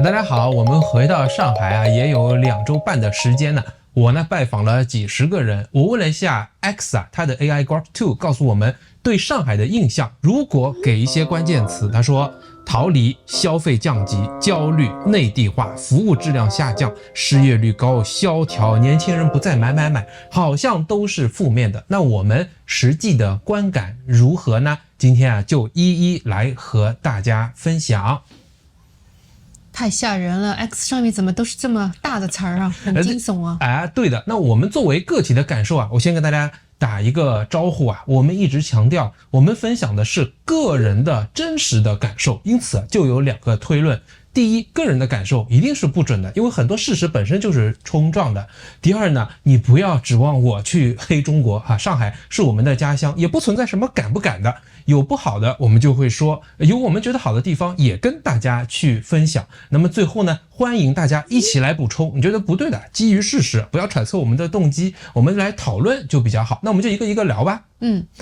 大家好，我们回到上海啊，也有2周半的时间呢。我呢拜访了几十个人，我问了一下 X 啊，它的 AI Grok 2告诉我们对上海的印象。如果给一些关键词，他说逃离、消费降级、焦虑、内地化、服务质量下降、失业率高、萧条、年轻人不再买，好像都是负面的。那我们实际的观感如何呢？今天啊，就一一来和大家分享。太吓人了 ，X 上面怎么都是这么大的词儿啊，很惊悚啊！对的。那我们作为个体的感受啊，我先跟大家打一个招呼啊。我们一直强调，我们分享的是个人的真实的感受，因此就有2个推论。第一，个人的感受一定是不准的，因为很多事实本身就是冲撞的。第二呢，你不要指望我去黑中国啊，上海是我们的家乡，也不存在什么敢不敢的，有不好的我们就会说，有我们觉得好的地方也跟大家去分享。那么最后呢，欢迎大家一起来补充，你觉得不对的，基于事实，不要揣测我们的动机，我们来讨论就比较好。那我们就一个一个聊吧。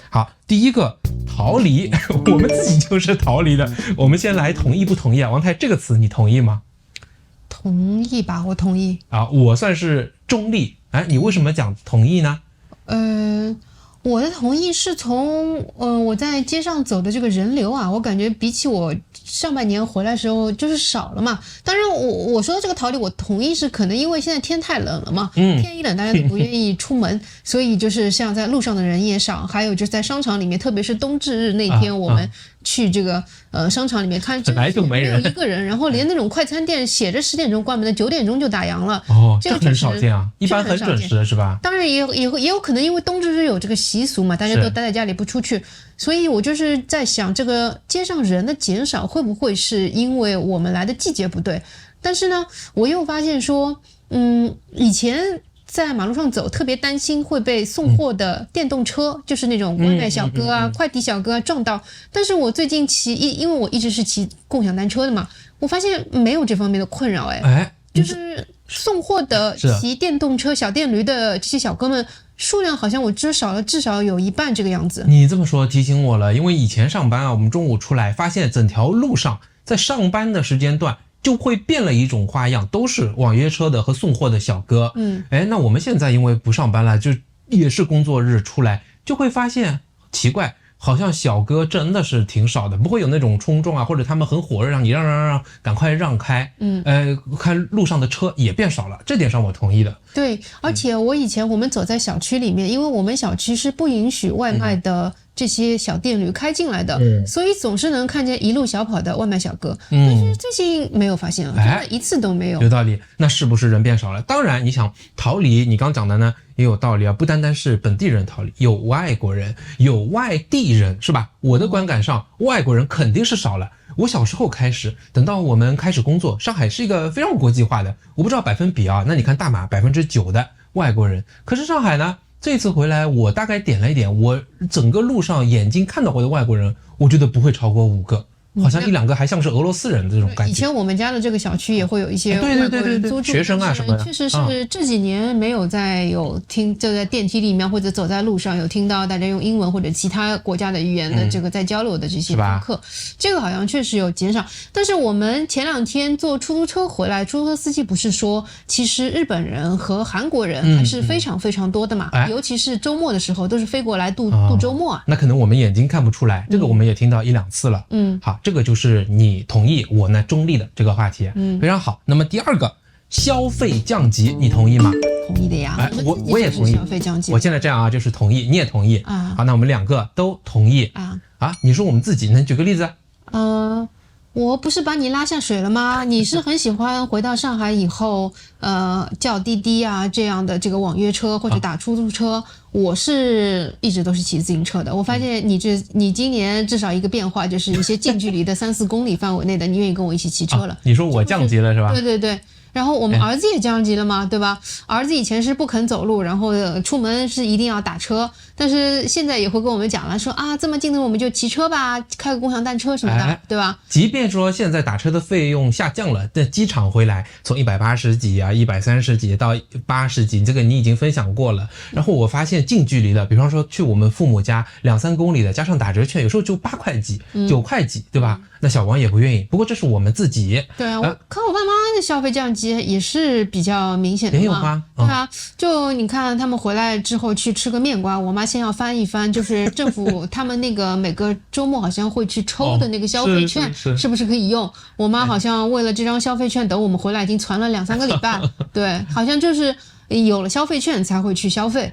好，第一个逃离，我们自己就是逃离的。我们先来同意不同意啊？王太，这个词你同意吗？同意吧，我同意。啊，我算是中立。你为什么讲同意呢？我的同意是从我在街上走的这个人流啊，我感觉比起我上半年回来的时候就是少了嘛。当然我说的这个逃离，我同意是可能因为现在天太冷了嘛，天一冷大家都不愿意出门，所以就是像在路上的人也少，还有就是在商场里面，特别是冬至日那天我们去这个商场里面看，本来就没人，没有一个人，然后连那种快餐店写着10点钟关门的9点钟就打烊了。这个很少见啊，一般很准时是吧？当然也有可能因为冬至日有这个习俗嘛，大家都待在家里不出去，所以我就是在想，这个街上人的减少会不会是因为我们来的季节不对？但是呢，我又发现说，以前在马路上走，特别担心会被送货的电动车，就是那种外卖小哥啊、快递小哥啊撞到。但是我最近因为我一直是骑共享单车的嘛，我发现没有这方面的困扰。就是送货的骑电动车、小电驴的这些小哥们数量好像我至少有1半这个样子。你这么说提醒我了，因为以前上班啊，我们中午出来发现整条路上在上班的时间段就会变了一种花样，都是网约车的和送货的小哥。那我们现在因为不上班了，就也是工作日出来，就会发现奇怪，好像小哥真的是挺少的，不会有那种冲撞啊，或者他们很火热让你让，赶快让开。看路上的车也变少了，这点上我同意的。对，而且我们走在小区里面，因为我们小区是不允许外卖的这些小电驴开进来的，所以总是能看见一路小跑的外卖小哥。但是最近没有发现了，真的一次都没有。有道理，那是不是人变少了？当然，你想逃离，你刚讲的呢也有道理啊，不单单是本地人逃离，有外国人，有外地人，是吧？我的观感上，外国人肯定是少了。我小时候开始，等到我们开始工作，上海是一个非常国际化的，我不知道百分比啊。那你看大马9%的外国人，可是上海呢，这次回来我大概点了一点，我整个路上眼睛看到过的外国人，我觉得不会超过5个。好像1-2个还像是俄罗斯人的这种感觉。以前我们家的这个小区也会有一些外国人租住，学生啊什么的，确实是这几年没有再有就在电梯里面或者走在路上有听到大家用英文或者其他国家的语言的这个在交流的这些顾客，这个好像确实有减少。但是我们前2天坐出租车回来，出租车司机不是说，其实日本人和韩国人还是非常非常多的嘛，尤其是周末的时候都是飞过来度周末啊。那可能我们眼睛看不出来，这个我们也听到1-2次了。好。这个就是你同意我呢中立的这个话题，非常好。那么第2个消费降级，你同意吗？同意的呀，我也同意。消费降级，我现在这样啊，就是同意，你也同意啊。好，那我们2个都同意啊。你说我们自己能举个例子？我不是把你拉下水了吗？你是很喜欢回到上海以后，叫滴滴啊这样的这个网约车或者打出租车。我是一直都是骑自行车的。我发现你今年至少一个变化，就是一些近距离的3-4公里范围内的，你愿意跟我一起骑车了。你说我降级了是吧？对。然后我们儿子也降级了嘛，对吧？儿子以前是不肯走路，然后出门是一定要打车，但是现在也会跟我们讲了，说啊这么近的我们就骑车吧，开个共享单车什么的，对吧？即便说现在打车的费用下降了，但机场回来从180几啊、130几到80几，这个你已经分享过了。然后我发现近距离的，比方说去我们父母家2-3公里的，加上打折券，有时候就8块几、9块几，对吧？那小王也不愿意。不过这是我们自己。对啊，我看我爸妈的消费降级也是比较明显的嘛。也有吗？对啊，就你看他们回来之后去吃个面瓜，我妈先要翻一翻，就是政府他们那个每个周末好像会去抽的那个消费券，是不是可以用？我妈好像为了这张消费券，等我们回来已经传了2-3个礼拜。对，好像就是有了消费券才会去消费。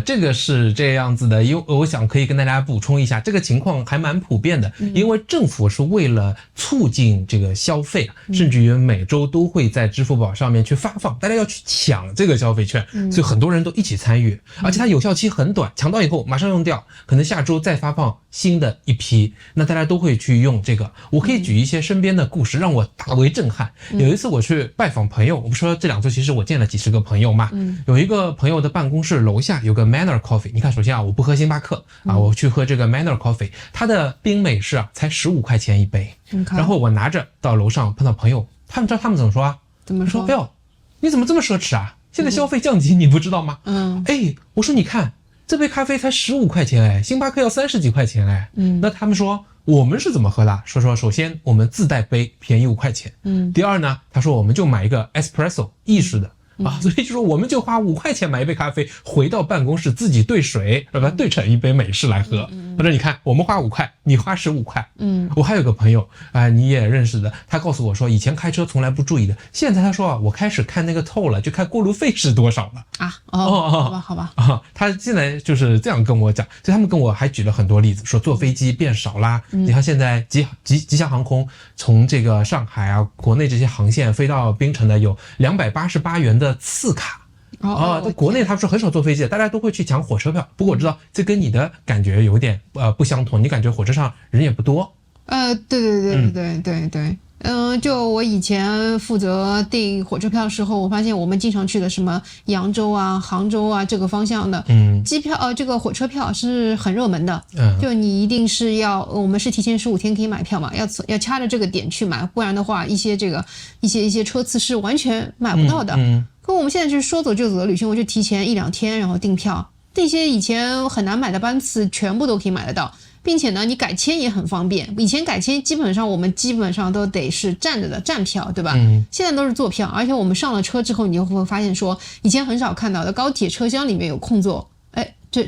这个是这样子的，因为我想可以跟大家补充一下，这个情况还蛮普遍的，因为政府是为了促进这个消费，甚至于每周都会在支付宝上面去发放，大家要去抢这个消费券，所以很多人都一起参与，而且它有效期很短，抢到以后马上用掉，可能下周再发放新的一批，那大家都会去用这个。我可以举一些身边的故事让我大为震撼。有一次我去拜访朋友，我不说这2周其实我见了几十个朋友嘛，有一个朋友的办公室楼下有个 Manner Coffee， 你看首先啊，我不喝星巴克啊，我去喝这个 Manner Coffee， 它的冰美式啊才15块钱一杯，然后我拿着到楼上碰到朋友，他们知道他们怎么说啊？怎么说？哎呦，你怎么这么奢侈啊？现在消费降级你不知道吗？我说你看这杯咖啡才15块钱哎，星巴克要30几块钱哎，那他们说我们是怎么喝的？说首先我们自带杯便宜5块钱，第二呢，他说我们就买一个 espresso 意式的。所以就说我们就花5块钱买一杯咖啡，回到办公室自己兑水，把它兑成一杯美式来喝。他说你看我们花5块，你花15块。我还有个朋友你也认识的，他告诉我说以前开车从来不注意的，现在他说我开始看那个透了，就看过路费是多少了啊。好吧他现在就是这样跟我讲，所以他们跟我还举了很多例子，说坐飞机变少啦。你看现在吉祥航空从这个上海啊国内这些航线飞到槟城的有288元的次卡。在国内他说很少坐飞机的，大家都会去抢火车票。不过我知道这跟你的感觉有点不相同，你感觉火车上人也不多。对。就我以前负责订火车票的时候，我发现我们经常去的什么扬州啊、杭州啊这个方向的，机票这个火车票是很热门的，就你一定是要，我们是提前15天可以买票嘛，要掐着这个点去买，不然的话一些车次是完全买不到的。可我们现在就是说走就走的旅行，我就提前1-2天然后订票，这些以前很难买的班次全部都可以买得到。并且呢，你改签也很方便。以前改签我们基本上都得是站着的站票，对吧？现在都是坐票，而且我们上了车之后，你就会发现说，以前很少看到的高铁车厢里面有空座，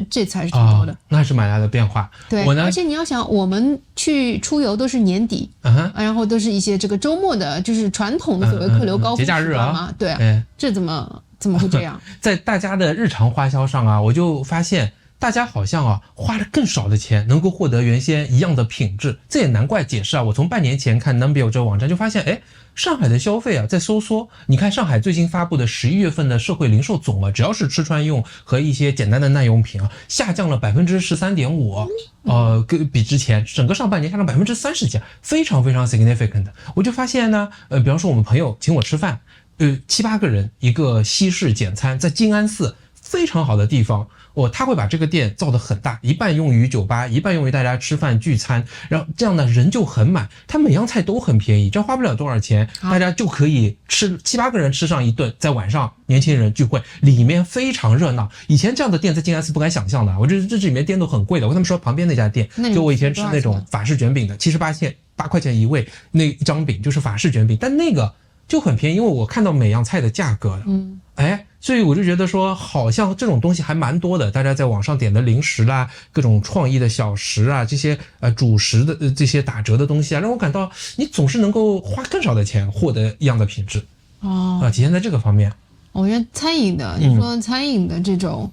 这才是挺多的。那是蛮大的变化。对，而且你要想，我们去出游都是年底，然后都是一些这个周末的，就是传统的所谓客流高峰节假日啊，对，这怎么会这样？在大家的日常花销上啊，我就发现。大家好像花了更少的钱能够获得原先一样的品质，这也难怪解释我从半年前看 Numbeo 这个网站就发现，上海的消费在收缩。你看上海最新发布的11月份的社会零售总额，只要是吃穿用和一些简单的耐用品下降了13.5%，比之前整个上半年下降30%几，非常非常 significant。我就发现呢，比方说我们朋友请我吃饭，7-8个人一个西式简餐，在静安寺非常好的地方。他会把这个店造得很大，一半用于酒吧，一半用于大家吃饭聚餐，然后这样呢人就很满，他每样菜都很便宜，这花不了多少钱，大家就可以吃7-8个人吃上一顿，在晚上年轻人聚会，里面非常热闹。以前这样的店在静安寺不敢想象的，我这里面店都很贵的。我跟他们说旁边那家店，就我以前吃那种法式卷饼的，8块钱一位，那一张饼就是法式卷饼，但那个就很便宜，因为我看到每样菜的价格了。所以我就觉得说，好像这种东西还蛮多的，大家在网上点的零食啦，各种创意的小食啊，这些主食的这些打折的东西让我感到你总是能够花更少的钱获得一样的品质体现在这个方面。我觉得餐饮的，你说餐饮的这种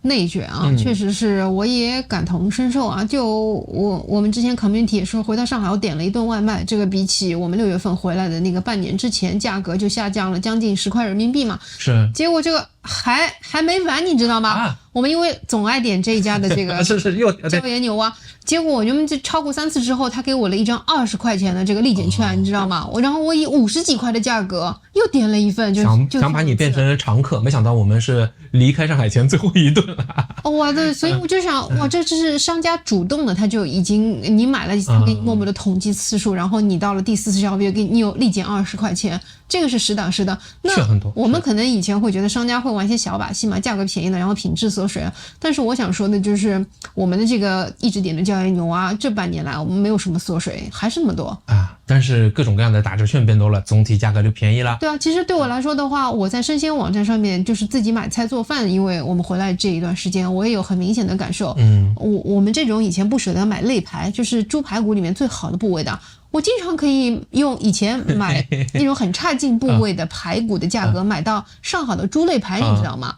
内卷确实是我也感同身受就我们之前 community 也说，回到上海我点了一顿外卖，这个比起我们6月份回来的那个半年之前，价格就下降了将近10块人民币嘛。是。结果这个还没完，你知道吗？我们因为总爱点这一家的这个是又椒盐牛蛙，结果我们就超过3次之后，他给我了一张20块钱的这个立减券，你知道吗？然后我以50几块的价格又点了一份，就想把你变成常客，没想到我们是离开上海前最后一顿了。哇，对，所以我就想，哇，这是商家主动的，他就已经你买了，他给你默默的统计次数，然后你到了第4次消费，给你有立减20块钱，这个是实打实的。那我们可能以前会觉得商家会玩一些小把戏嘛，价格便宜了，然后品质缩水了。但是我想说的就是，我们的这个一直点的椒盐牛蛙，这半年来我们没有什么缩水，还是那么多啊。但是各种各样的打折券变多了，总体价格就便宜了。对啊，其实对我来说的话，我在生鲜网站上面就是自己买菜做饭，因为我们回来这一段时间，我也有很明显的感受。我们这种以前不舍得买肋排，就是猪排骨里面最好的部位的，我经常可以用以前买那种很差劲部位的排骨的价格买到上好的猪肋排，你知道吗？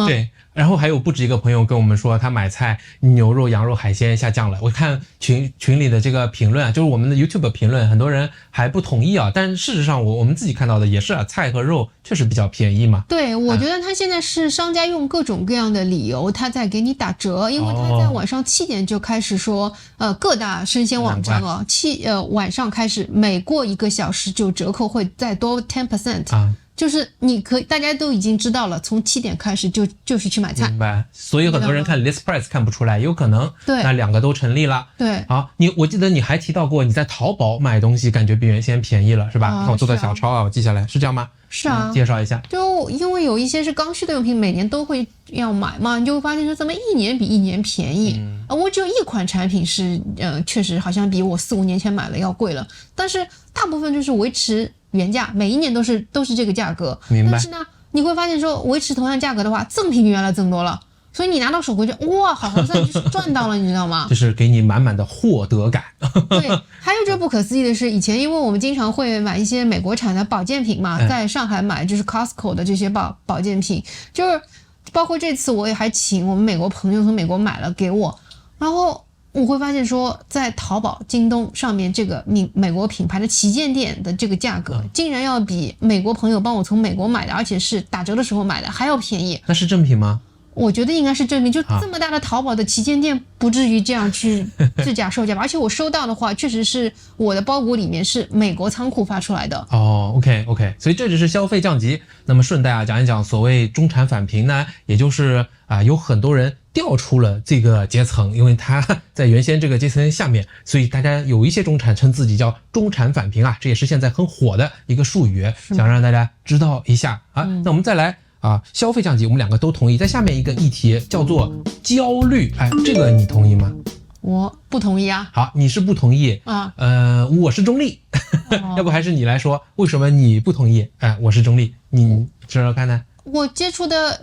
对。然后还有不止一个朋友跟我们说，他买菜牛肉、羊肉、海鲜下降了。我看群里的这个评论啊，就是我们的 YouTube 评论，很多人还不同意啊。但事实上我们自己看到的也是菜和肉确实比较便宜嘛。对，我觉得他现在是商家用各种各样的理由，他在给你打折，因为他在晚上7点就开始说，各大生鲜网站晚上开始每过1个小时就折扣会再多 10%。就是大家都已经知道了，从7点开始就是去买菜。明白。所以很多人看 list price 看不出来，有可能那2个都成立了。对。好，我记得你还提到过你在淘宝买东西感觉比原先便宜了，是吧？你看我做的小抄啊，我记下来，是这样吗？是啊。介绍一下。就因为有一些是刚需的用品，每年都会要买嘛，你就会发现说怎么一年比一年便宜。我只有一款产品是确实好像比我4-5年前买了要贵了，但是大部分就是维持原价，每一年都是这个价格。明白。但是呢，你会发现说维持同样价格的话，赠品比原来增多了，所以你拿到手回去，哇，好划算，就是赚到了，你知道吗？就是给你满满的获得感。对，还有这不可思议的是，以前因为我们经常会买一些美国产的保健品嘛，在上海买就是 Costco 的这些保健品，就是包括这次我也还请我们美国朋友从美国买了给我，然后我会发现说，在淘宝、京东上面这个美国品牌的旗舰店的这个价格，竟然要比美国朋友帮我从美国买的，而且是打折的时候买的还要便宜。那是正品吗？我觉得应该是正品，就这么大的淘宝的旗舰店，不至于这样去制假售假吧？而且我收到的话，确实是我的包裹里面是美国仓库发出来的。OK， 所以这只是消费降级。那么顺带讲一讲所谓中产返贫呢，也就是有很多人掉出了这个阶层，因为他在原先这个阶层下面，所以大家有一些中产称自己叫中产返贫啊，这也是现在很火的一个术语，想让大家知道一下啊。那我们再来消费降级，我们2个都同意。在下面一个议题叫做焦虑，这个你同意吗？我不同意啊。好，你是不同意啊？我是中立，要不还是你来说，为什么你不同意？我是中立，你说说看呢？我接触的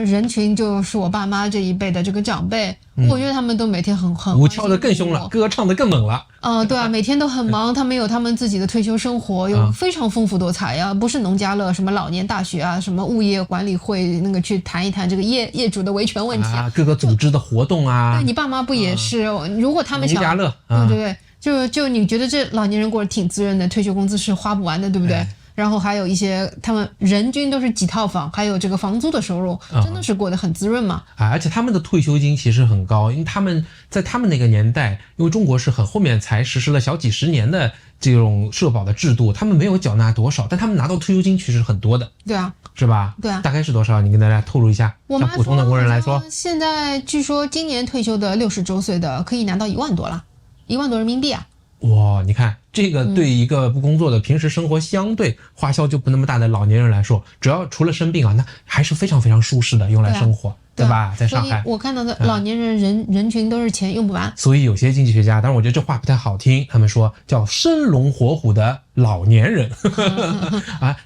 人群就是我爸妈这一辈的这个长辈，我觉得他们都每天很舞跳得更凶了，歌唱得更猛了。对啊，每天都很忙，他们有他们自己的退休生活，有非常丰富多彩呀，不是农家乐，什么老年大学啊，什么物业管理会那个去谈一谈这个业主的维权问题各个组织的活动对，你爸妈不也是？如果他们想农家乐，对，就你觉得这老年人过得挺滋润的，退休工资是花不完的，对不对？然后还有一些他们人均都是几套房，还有这个房租的收入，真的是过得很滋润嘛。而且他们的退休金其实很高，因为他们在他们那个年代，因为中国是很后面才实施了小几十年的这种社保的制度，他们没有缴纳多少，但他们拿到退休金其实很多的。对啊，是吧？对啊，大概是多少？你跟大家透露一下。我像普通的工人来说，现在据说今年退休的60周岁的可以拿到1万多了，1万多人民币啊。哇，你看这个对一个不工作的、平时生活相对花销就不那么大的老年人来说，只要除了生病那还是非常非常舒适的用来生活，对吧？在上海，所以我看到的老年人群都是钱用不完。所以有些经济学家，当然我觉得这话不太好听，他们说叫生龙活虎的老年人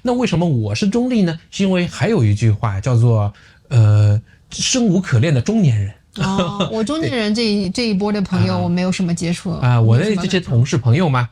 那为什么我是中立呢？是因为还有一句话叫做生无可恋的中年人。我中年人这一波的朋友我没有什么接触我的这些同事朋友嘛，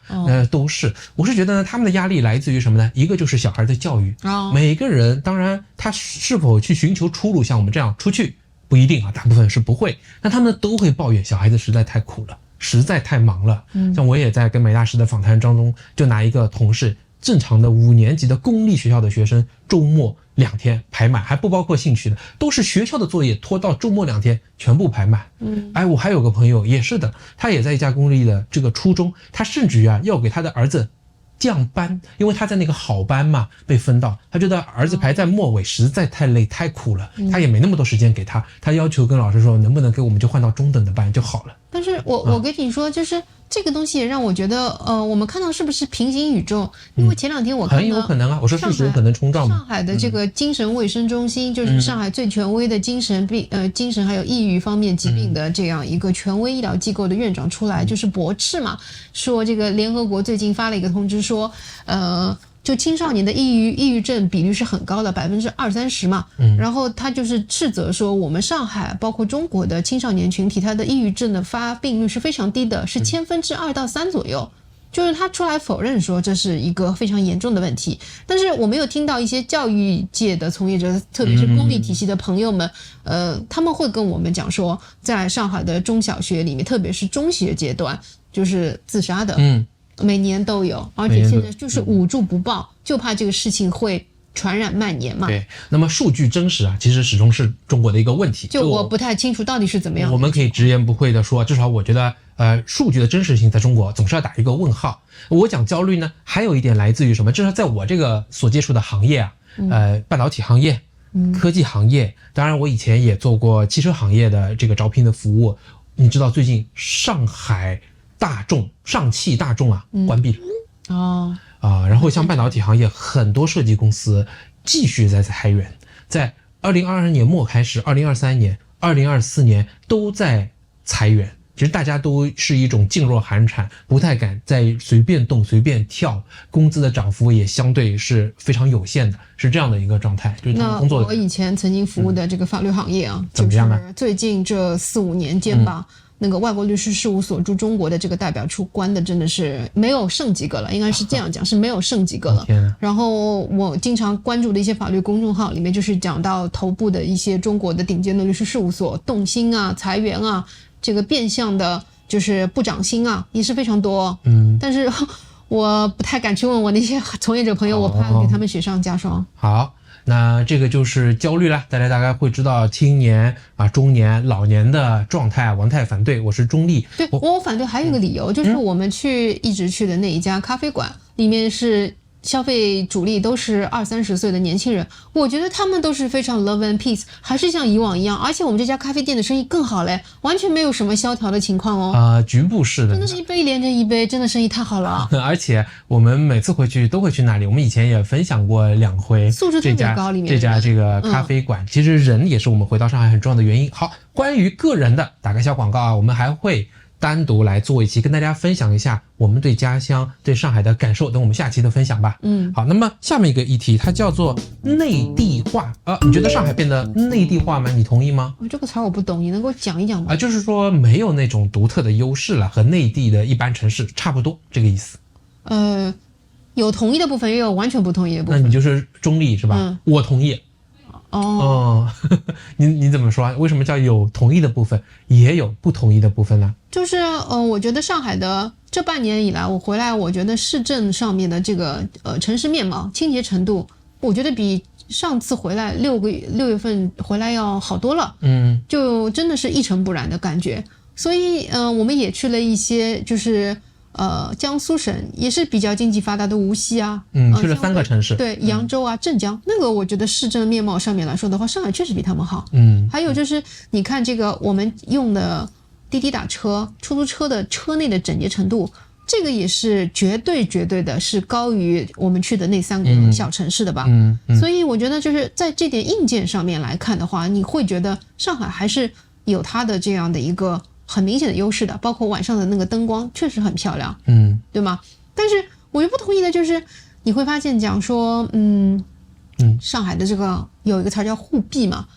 都是，我是觉得呢，他们的压力来自于什么呢？一个就是小孩的教育，每个人当然他是否去寻求出路，像我们这样出去不一定大部分是不会，那他们都会抱怨小孩子实在太苦了，实在太忙了。像我也在跟美大师的访谈当中，就拿一个同事正常的5年级的公立学校的学生周末2天排满，还不包括兴趣的，都是学校的作业拖到周末2天全部排满。我还有个朋友也是的，他也在一家公立的这个初中，他甚至于要给他的儿子降班，因为他在那个好班嘛被分到，他觉得儿子排在末尾实在太累太苦了，他也没那么多时间给他，他要求跟老师说能不能给我们就换到中等的班就好了。但是我跟你说，就是这个东西也让我觉得，我们看到是不是平行宇宙？因为前2天我看到很有可能啊，我说事实有可能冲撞嘛。上海的这个精神卫生中心，就是上海最权威的精神还有抑郁方面疾病的这样一个权威医疗机构的院长出来，就是驳斥嘛，说这个联合国最近发了一个通知说，就青少年的抑郁症比率是很高的，20-30%嘛。然后他就是斥责说，我们上海包括中国的青少年群体，他的抑郁症的发病率是非常低的，是2%到3%左右。就是他出来否认说这是一个非常严重的问题，但是我没有听到一些教育界的从业者，特别是公立体系的朋友们，他们会跟我们讲说，在上海的中小学里面，特别是中学阶段，就是自杀的。每年都有，而且现在就是捂住不报，就怕这个事情会传染蔓延嘛。对，那么数据真实其实始终是中国的一个问题。就我不太清楚到底是怎么样。我们可以直言不讳的说，至少我觉得，数据的真实性在中国总是要打一个问号。我讲焦虑呢，还有一点来自于什么？就是在我这个所接触的行业半导体行业、科技行业，当然我以前也做过汽车行业的这个招聘的服务。你知道最近上汽大众关闭了。然后像半导体行业很多设计公司继续在裁员，在2022年末开始，2023年、2024年都在裁员。其实大家都是一种噤若寒蝉，不太敢再随便动随便跳，工资的涨幅也相对是非常有限的，是这样的一个状态。就是他们工作的。我以前曾经服务的这个法律行业怎么样呢？就是最近这4-5年间吧，那个外国律师事务所驻中国的这个代表处关的真的是没有剩几个了，应该是这样讲，是没有剩几个了。然后我经常关注的一些法律公众号里面，就是讲到头部的一些中国的顶尖的律师事务所动薪裁员这个变相的就是不涨薪也是非常多。但是我不太敢去问我那些从业者朋友，我怕给他们雪上加霜。好，那这个就是焦虑了，大家大概会知道青年中年、老年的状态。王太反对，我是中立。对，我反对还有一个理由，就是我们一直去的那一家咖啡馆里面是消费主力都是20-30岁的年轻人，我觉得他们都是非常 love and peace， 还是像以往一样，而且我们这家咖啡店的生意更好嘞，完全没有什么萧条的情况局部是的，真的是一杯连着一杯，真的生意太好了。而且我们每次回去都会去那里，我们以前也分享过2回，素质特别高，里面这家这个咖啡馆，其实人也是我们回到上海很重要的原因。好，关于个人的打个小广告我们还会单独来做一期，跟大家分享一下我们对家乡、对上海的感受，等我们下期的分享吧。好，那么下面一个议题，它叫做内地化。你觉得上海变得内地化吗？你同意吗？这个词我不懂，你能给我讲一讲吗？就是说没有那种独特的优势了，和内地的一般城市差不多，这个意思。有同意的部分，也有完全不同意的部分。那你就是中立是吧？我同意。你怎么说？为什么叫有同意的部分，也有不同意的部分呢？就是我觉得上海的这半年以来，我回来，我觉得市政上面的这个城市面貌、清洁程度，我觉得比上次回来6月份回来要好多了。就真的是一尘不染的感觉。所以我们也去了一些就是江苏省也是比较经济发达的无锡去了3个城市，对，扬州镇江，那个我觉得市政面貌上面来说的话，上海确实比他们好。还有就是你看这个我们用的滴滴打车、出租车的车内的整洁程度，这个也是绝对的是高于我们去的那3个小城市的吧。所以我觉得就是在这点硬件上面来看的话，你会觉得上海还是有它的这样的一个很明显的优势的，包括晚上的那个灯光确实很漂亮，对吗？但是我又不同意的就是你会发现讲说上海的这个有一个词叫沪币嘛，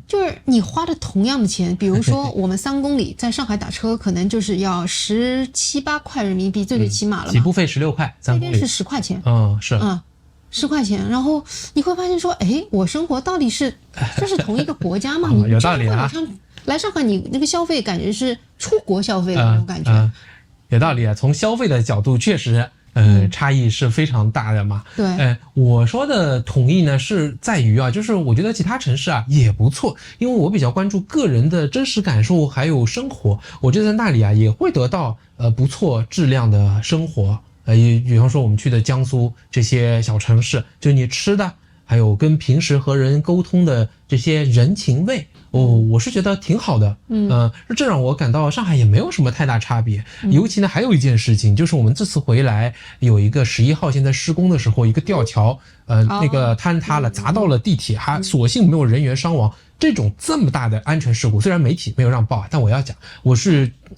就是你花的同样的钱，比如说我们3公里在上海打车可能就是要17-18块人民币，最起码了嘛，起步费16块，3公里那边是10块钱。是10块钱，然后你会发现说，我生活到底是这是同一个国家吗？有道理啊。来上海你那个消费感觉是出国消费的那种感觉。有道理啊。从消费的角度确实差异是非常大的嘛。对，我说的统一呢是在于啊，就是我觉得其他城市啊也不错，因为我比较关注个人的真实感受还有生活，我觉得在那里啊也会得到不错质量的生活。比方说我们去的江苏这些小城市，就你吃的还有跟平时和人沟通的这些人情味，我是觉得挺好的。这让我感到上海也没有什么太大差别。尤其呢还有一件事情，就是我们这次回来有一个11号线在施工的时候，一个吊桥那个坍塌了，砸到了地铁，还所幸没有人员伤亡。这么大的安全事故，虽然媒体没有让报，但我要讲，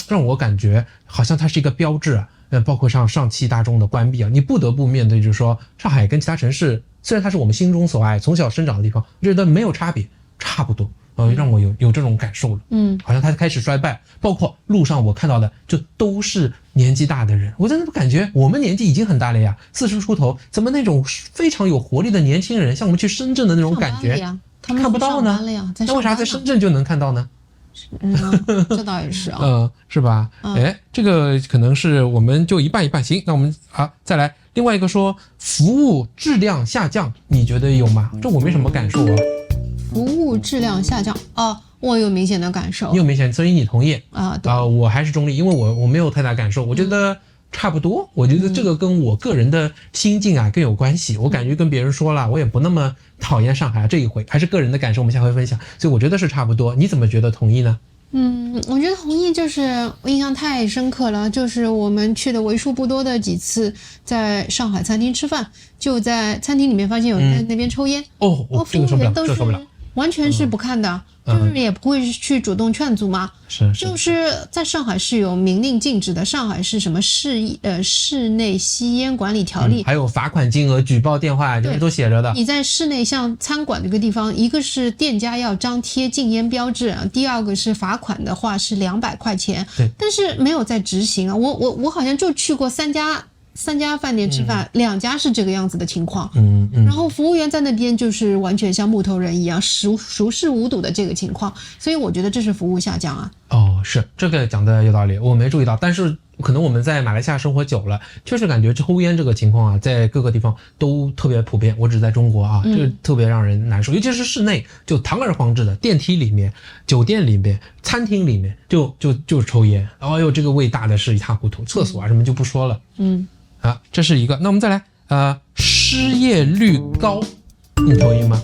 让我感觉好像它是一个标志啊。包括上汽大众的关闭啊，你不得不面对，就是说上海跟其他城市，虽然它是我们心中所爱、从小生长的地方，我觉得没有差别，差不多。让我有这种感受了。好像它开始衰败，包括路上我看到的就都是年纪大的人，我真的感觉我们年纪已经很大了呀，40出头，怎么那种非常有活力的年轻人，像我们去深圳的那种感觉，看不到呢？那为啥在深圳就能看到呢？这倒也是啊。是吧？这个可能是我们就一半一半。行，那我们再来另外一个说服务质量下降，你觉得有吗？这我没什么感受啊。服务质量下降我有明显的感受。你有明显，所以你同意对我还是中立，因为我没有太大感受，我觉得差不多。我觉得这个跟我个人的心境啊更有关系。我感觉跟别人说了，我也不那么讨厌上海这一回，还是个人的感受，我们下回分享。所以我觉得是差不多。你怎么觉得同意呢？我觉得同意，就是我印象太深刻了，就是我们去的为数不多的几次在上海餐厅吃饭，就在餐厅里面发现有人在那边抽烟，这个受不了，服务员都是完全是不看的，就是也不会去主动劝阻嘛。就是在上海是有明令禁止的，上海是什么室内吸烟管理条例，还有罚款金额、举报电话，这都写着的。你在室内像餐馆这个地方，一个是店家要张贴禁烟标志，第二个是罚款的话是200块钱，但是没有在执行啊。我好像就去过三家饭店吃饭，2家是这个样子的情况。然后服务员在那边就是完全像木头人一样，熟视无睹的这个情况，所以我觉得这是服务下降啊。是这个讲的有道理，我没注意到，但是可能我们在马来西亚生活久了，确实感觉抽烟这个情况啊，在各个地方都特别普遍。我只在中国啊，这特别让人难受，尤其是室内，就堂而皇之的电梯里面、酒店里面、餐厅里面就抽烟，这个味大的是一塌糊涂，厕所啊什么就不说了。这是一个。那我们再来，失业率高，你同意吗？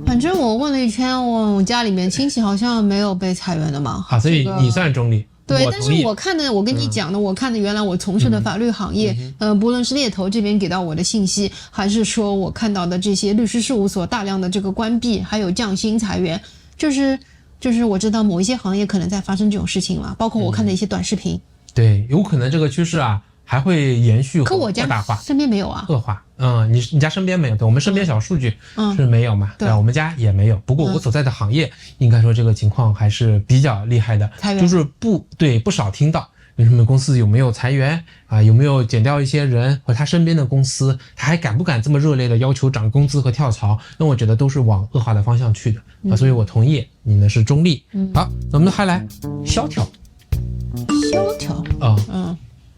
反正我问了一圈，我家里面亲戚好像没有被裁员的嘛。所以你算中立。对，但是我看的，我跟你讲的，我看的原来我从事的法律行业，不论是猎头这边给到我的信息，还是说我看到的这些律师事务所大量的这个关闭，还有降薪裁员，就是我知道某一些行业可能在发生这种事情了，包括我看的一些短视频。对，有可能这个趋势啊还会延续和扩大化。身边没有啊，恶化。你家身边没有？对，我们身边小数据是没有嘛？对，我们家也没有。不过我所在的行业，应该说这个情况还是比较厉害的，就是不少听到有什么公司有没有裁员啊，有没有减掉一些人，或他身边的公司他还敢不敢这么热烈的要求涨工资和跳槽？那我觉得都是往恶化的方向去的所以我同意你呢是中立。好，那我们还来萧条。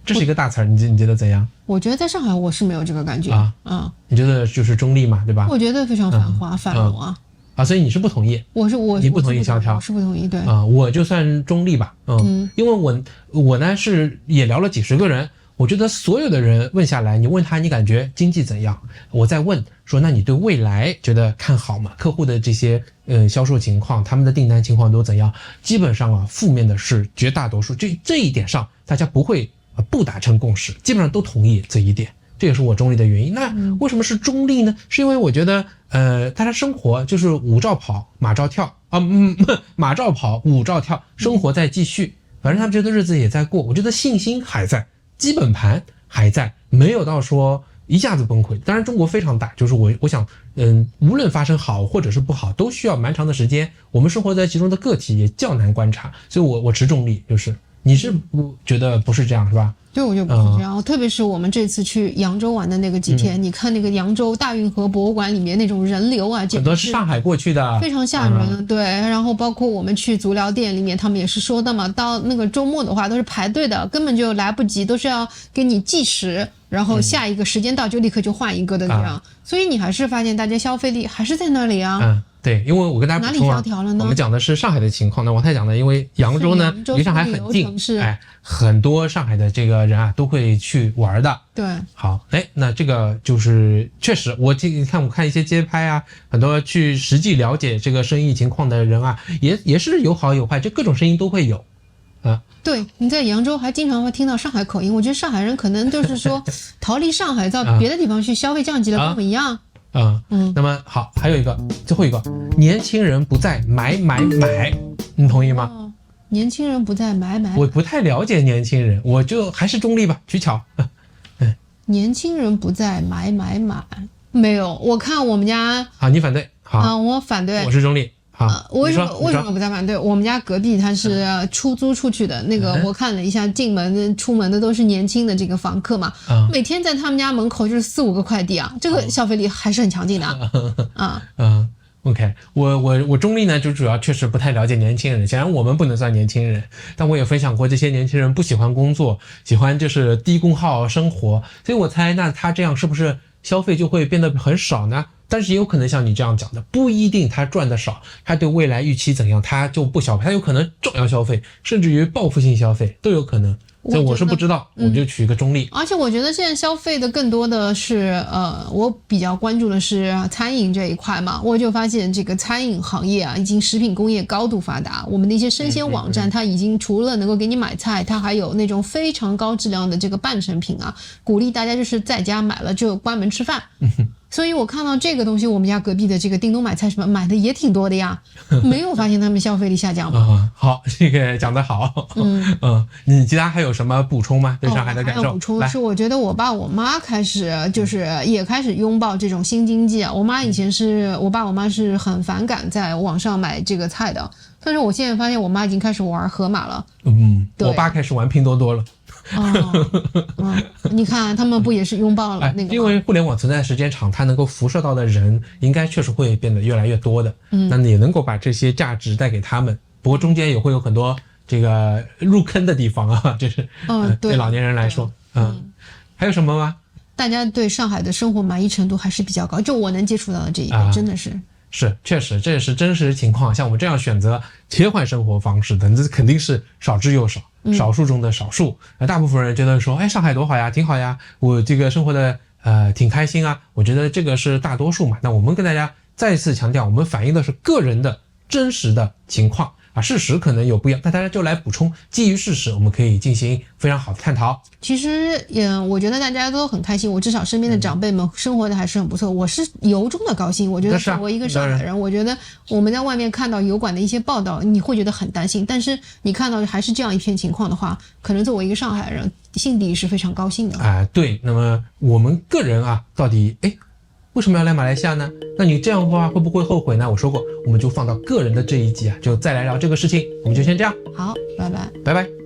这是一个大词儿，你觉得怎样？我觉得在上海我是没有这个感觉你觉得就是中立嘛，对吧？我觉得非常繁华繁荣所以你是不同意？你不同意萧条？我是不同意，对我就算中立吧，因为我呢是也聊了几十个人，我觉得所有的人问下来，你问他你感觉经济怎样？我再问说那你对未来觉得看好吗？客户的这些销售情况，他们的订单情况都怎样？基本上负面的是绝大多数，这一点上大家不会不达成共识，基本上都同意这一点，这也是我中立的原因。那为什么是中立呢？是因为我觉得大家生活就是舞照跑马照跳马照跑舞照跳，生活在继续，反正他们觉得日子也在过，我觉得信心还在，基本盘还在，没有到说一下子崩溃。当然中国非常大，就是我想无论发生好或者是不好，都需要蛮长的时间，我们生活在其中的个体也较难观察，所以我持中立。就是你是不觉得不是这样是吧？对，我就不是这样。特别是我们这次去扬州玩的那个几天，你看那个扬州大运河博物馆里面那种人流啊，很多是上海过去的，非常吓人。对，然后包括我们去足疗店里面，他们也是说的嘛，到那个周末的话都是排队的，根本就来不及，都是要给你计时，然后下一个时间到就立刻就换一个的那样，所以你还是发现大家消费力还是在那里啊。对，因为我跟大家补充哪里萧条了呢？我们讲的是上海的情况，那王太讲的，因为扬州呢离上海很近，很多上海的这个人啊都会去玩的。对，好，那这个就是确实，我看一些街拍啊，很多去实际了解这个生意情况的人啊，也是有好有坏，这各种声音都会有。对，你在扬州还经常会听到上海口音，我觉得上海人可能就是说逃离上海到别的地方去消费降级了，跟我们一样。那么好，还有一个最后一个，年轻人不再买，你同意吗？年轻人不再买，我不太了解年轻人，我就还是中立吧，取巧。年轻人不再买，没有，我看我们家你反对，好我反对，我是中立。为什么不再反对？我们家隔壁他是出租出去的，那个我看了一下，进门出门的都是年轻的这个房客嘛，每天在他们家门口就是4-5个快递啊，这个消费力还是很强劲的OK， 我中立呢，就主要确实不太了解年轻人，显然我们不能算年轻人，但我也分享过这些年轻人不喜欢工作，喜欢就是低功耗生活，所以我猜那他这样是不是消费就会变得很少呢？但是也有可能像你这样讲的，不一定他赚的少，他对未来预期怎样，他就不消费，他有可能照样消费，甚至于报复性消费都有可能。所以我是不知道，我就取一个中立。而且我觉得现在消费的更多的是我比较关注的是餐饮这一块嘛，我就发现这个餐饮行业啊，已经食品工业高度发达，我们的一些生鲜网站，它已经除了能够给你买菜，它还有那种非常高质量的这个半成品啊，鼓励大家就是在家买了就关门吃饭。所以我看到这个东西，我们家隔壁的这个叮咚买菜什么买的也挺多的呀，没有发现他们消费力下降吗？好，这个讲得好。你其他还有什么补充吗？对上海的感受？还有补充是，我觉得我爸我妈开始也开始拥抱这种新经济啊。我妈以前我爸我妈是很反感在网上买这个菜的，但是我现在发现我妈已经开始玩盒马了。我爸开始玩拼多多了。你看他们不也是拥抱了那个吗？因为互联网存在时间长，它能够辐射到的人应该确实会变得越来越多的。那也能够把这些价值带给他们。不过中间也会有很多这个入坑的地方啊，就是对老年人来说，还有什么吗？大家对上海的生活满意程度还是比较高，就我能接触到的这一个，真的是。确实，这也是真实情况。像我们这样选择切换生活方式的，这肯定是少之又少，少数中的少数。大部分人觉得说，上海多好呀，挺好呀，我这个生活的挺开心啊。我觉得这个是大多数嘛。那我们跟大家再次强调，我们反映的是个人的真实的情况事实可能有不一样，那大家就来补充，基于事实，我们可以进行非常好的探讨。其实我觉得大家都很开心，我至少身边的长辈们生活的还是很不错，我是由衷的高兴。我觉得作为一个上海人，我觉得我们在外面看到油管的一些报道，你会觉得很担心，但是你看到还是这样一片情况的话，可能作为一个上海人，心底是非常高兴的。对，那么我们个人到底为什么要来马来西亚呢？那你这样的话会不会后悔呢？我说过，我们就放到个人的这一集就再来聊这个事情。我们就先这样。好，拜拜。拜拜。